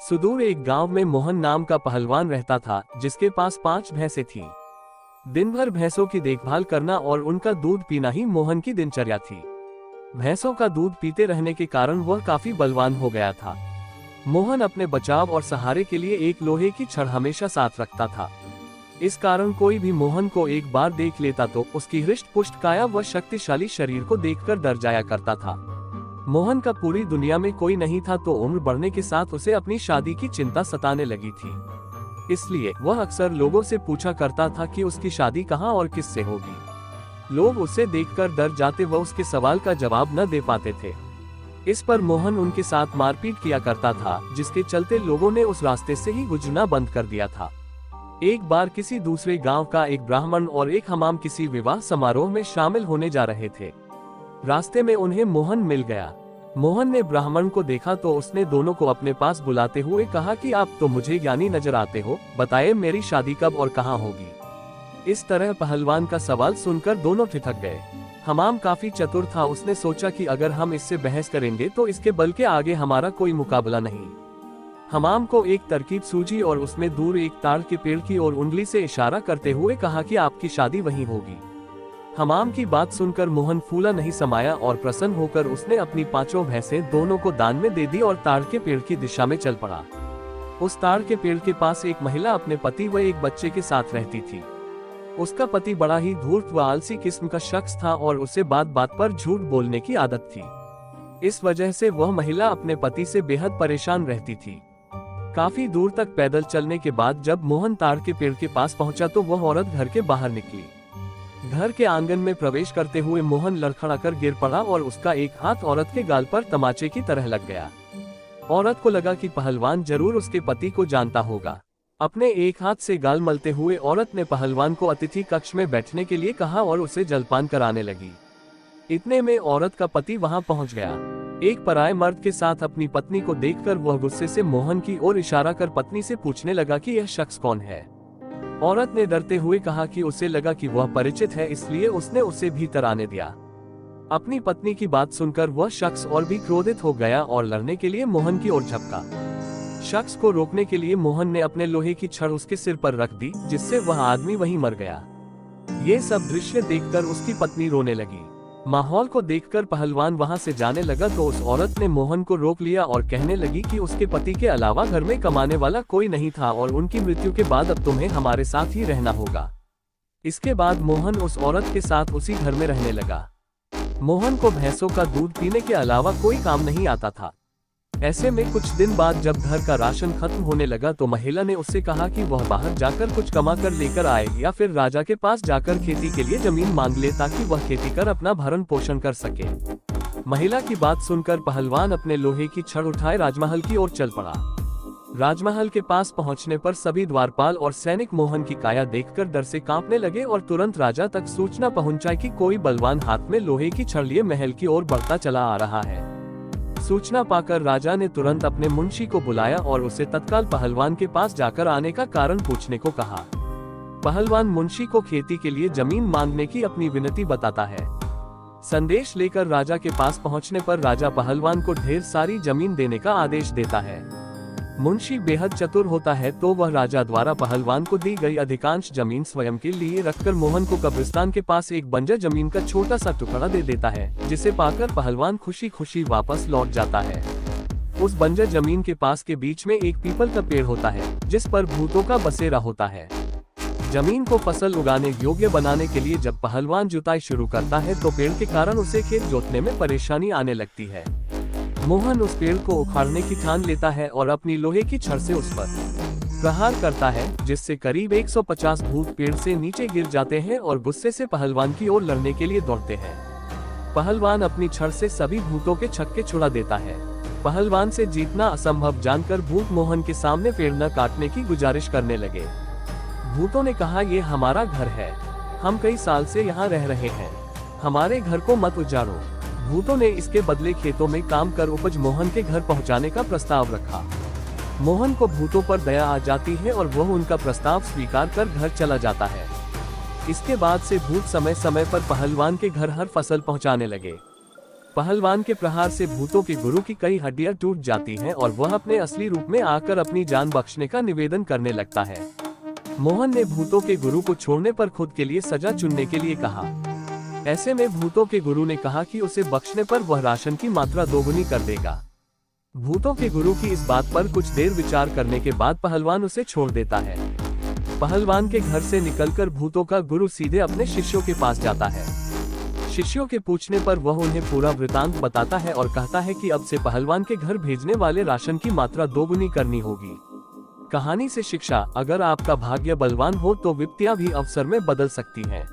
सुदूर एक गांव में मोहन नाम का पहलवान रहता था, जिसके पास 5 भैंसें थीं। दिन भर भैंसों की देखभाल करना और उनका दूध पीना ही मोहन की दिनचर्या थी। भैंसों का दूध पीते रहने के कारण वह काफी बलवान हो गया था। मोहन अपने बचाव और सहारे के लिए एक लोहे की छड़ हमेशा साथ रखता था। इस कारण कोई भी मोहन को एक बार देख लेता तो उसकी हृष्ट पुष्ट काया व शक्तिशाली शरीर को देखकर डर जाया करता था। मोहन का पूरी दुनिया में कोई नहीं था, तो उम्र बढ़ने के साथ उसे अपनी शादी की चिंता सताने लगी थी। इसलिए वह अक्सर लोगों से पूछा करता था कि उसकी शादी कहाँ और किससे होगी। लोग उसे देखकर डर जाते व उसके सवाल का जवाब न दे पाते थे। इस पर मोहन उनके साथ मारपीट किया करता था, जिसके चलते लोगों ने उस रास्ते से ही गुजरना बंद कर दिया था। एक बार किसी दूसरे गांव का एक ब्राह्मण और एक हमाम किसी विवाह समारोह में शामिल होने जा रहे थे। रास्ते में उन्हें मोहन मिल गया। मोहन ने ब्राह्मण को देखा तो उसने दोनों को अपने पास बुलाते हुए कहा कि आप तो मुझे ज्ञानी नजर आते हो, बताइए मेरी शादी कब और कहाँ होगी। इस तरह पहलवान का सवाल सुनकर दोनों ठिठक गए। हमाम काफी चतुर था, उसने सोचा कि अगर हम इससे बहस करेंगे तो इसके बल के आगे हमारा कोई मुकाबला नहीं। हमाम को एक तरकीब सूझी और उसमें दूर एक ताड़ के पेड़ की ओर उंगली से इशारा करते हुए कहा कि आपकी शादी वहीं होगी। हमाम की बात सुनकर मोहन फूला नहीं समाया और प्रसन्न होकर उसने अपनी 5 भैंसें दोनों को दान में दे दी और ताड़ के पेड़ की दिशा में चल पड़ा। उस ताड़ के पेड़ के पास एक महिला अपने पति व एक बच्चे के साथ रहती थी। उसका पति बड़ा ही धूर्त व आलसी किस्म का शख्स था और उसे बात बात पर झूठ बोलने की आदत थी। इस वजह से वह महिला अपने पति से बेहद परेशान रहती थी। काफी दूर तक पैदल चलने के बाद जब मोहन ताड़ के पेड़ के पास पहुंचा तो वह औरत घर के बाहर निकली। घर के आंगन में प्रवेश करते हुए मोहन लड़खड़ाकर गिर पड़ा और उसका एक हाथ औरत के गाल पर तमाचे की तरह लग गया। औरत को लगा कि पहलवान जरूर उसके पति को जानता होगा। अपने एक हाथ से गाल मलते हुए औरत ने पहलवान को अतिथि कक्ष में बैठने के लिए कहा और उसे जलपान कराने लगी। इतने में औरत का पति वहां पहुंच गया। एक पराये मर्द के साथ अपनी पत्नी को देखकर वह गुस्से से मोहन की ओर इशारा कर पत्नी से पूछने लगा कि यह शख्स कौन है। औरत ने डरते हुए कहा कि उसे लगा कि वह परिचित है, इसलिए उसने उसे भीतर आने दिया। अपनी पत्नी की बात सुनकर वह शख्स और भी क्रोधित हो गया और लड़ने के लिए मोहन की ओर झपका। शख्स को रोकने के लिए मोहन ने अपने लोहे की छड़ उसके सिर पर रख दी, जिससे वह आदमी वहीं मर गया। ये सब दृश्य देखकर उसकी पत्नी रोने लगी। माहौल को देखकर पहलवान वहां से जाने लगा तो उस औरत ने मोहन को रोक लिया और कहने लगी कि उसके पति के अलावा घर में कमाने वाला कोई नहीं था और उनकी मृत्यु के बाद अब तुम्हें हमारे साथ ही रहना होगा। इसके बाद मोहन उस औरत के साथ उसी घर में रहने लगा। मोहन को भैंसों का दूध पीने के अलावा कोई काम नहीं आता था। ऐसे में कुछ दिन बाद जब घर का राशन खत्म होने लगा तो महिला ने उससे कहा कि वह बाहर जाकर कुछ कमा कर लेकर आए या फिर राजा के पास जाकर खेती के लिए जमीन मांग ले ताकि वह खेती कर अपना भरण पोषण कर सके। महिला की बात सुनकर पहलवान अपने लोहे की छड़ उठाए राजमहल की ओर चल पड़ा। राजमहल के पास पहुंचने पर सभी द्वारपाल और सैनिक मोहन की काया देखकर डर से कांपने लगे और तुरंत राजा तक सूचना पहुंचाई कि कोई बलवान हाथ में लोहे की छड़ लिए महल की ओर बढ़ता चला आ रहा है। सूचना पाकर राजा ने तुरंत अपने मुंशी को बुलाया और उसे तत्काल पहलवान के पास जाकर आने का कारण पूछने को कहा। पहलवान मुंशी को खेती के लिए जमीन मांगने की अपनी विनती बताता है। संदेश लेकर राजा के पास पहुंचने पर राजा पहलवान को ढेर सारी जमीन देने का आदेश देता है। मुंशी बेहद चतुर होता है तो वह राजा द्वारा पहलवान को दी गई अधिकांश जमीन स्वयं के लिए रखकर मोहन को कब्रिस्तान के पास एक बंजर जमीन का छोटा सा टुकड़ा दे देता है, जिसे पाकर पहलवान खुशी खुशी वापस लौट जाता है। उस बंजर जमीन के पास के बीच में एक पीपल का पेड़ होता है, जिस पर भूतों का बसेरा होता है। जमीन को फसल उगाने योग्य बनाने के लिए जब पहलवान जुताई शुरू करता है तो पेड़ के कारण उसे खेत जोतने में परेशानी आने लगती है। मोहन उस पेड़ को उखाड़ने की ठान लेता है और अपनी लोहे की छड़ से उस पर प्रहार करता है, जिससे करीब 150 भूत पेड़ से नीचे गिर जाते हैं और गुस्से से पहलवान की ओर लड़ने के लिए दौड़ते हैं। पहलवान अपनी छड़ से सभी भूतों के छक्के छुड़ा देता है। पहलवान से जीतना असंभव जानकर भूत मोहन के सामने पेड़ न काटने की गुजारिश करने लगे। भूतों ने कहा, ये हमारा घर है, हम कई साल से यहाँ रह रहे हैं, हमारे घर को मत उजाड़ो। भूतों ने इसके बदले खेतों में काम कर उपज मोहन के घर पहुंचाने का प्रस्ताव रखा। मोहन को भूतों पर दया आ जाती है और वह उनका प्रस्ताव स्वीकार कर घर चला जाता है। इसके बाद से भूत समय समय पर पहलवान के घर हर फसल पहुंचाने लगे। पहलवान के प्रहार से भूतों के गुरु की कई हड्डियां टूट जाती हैं और वह अपने असली रूप में आकर अपनी जान बख्शने का निवेदन करने लगता है। मोहन ने भूतों के गुरु को छोड़ने पर खुद के लिए सजा चुनने के लिए कहा। ऐसे में भूतों के गुरु ने कहा कि उसे बख्शने पर वह राशन की मात्रा दोगुनी कर देगा। भूतों के गुरु की इस बात पर कुछ देर विचार करने के बाद पहलवान उसे छोड़ देता है। पहलवान के घर से निकलकर भूतों का गुरु सीधे अपने शिष्यों के पास जाता है। शिष्यों के पूछने पर वह उन्हें पूरा वृतांत बताता है और कहता है कि अब से पहलवान के घर भेजने वाले राशन की मात्रा दोगुनी करनी होगी। कहानी से शिक्षा, अगर आपका भाग्य बलवान हो तो विपत्तियां भी अवसर में बदल सकती हैं।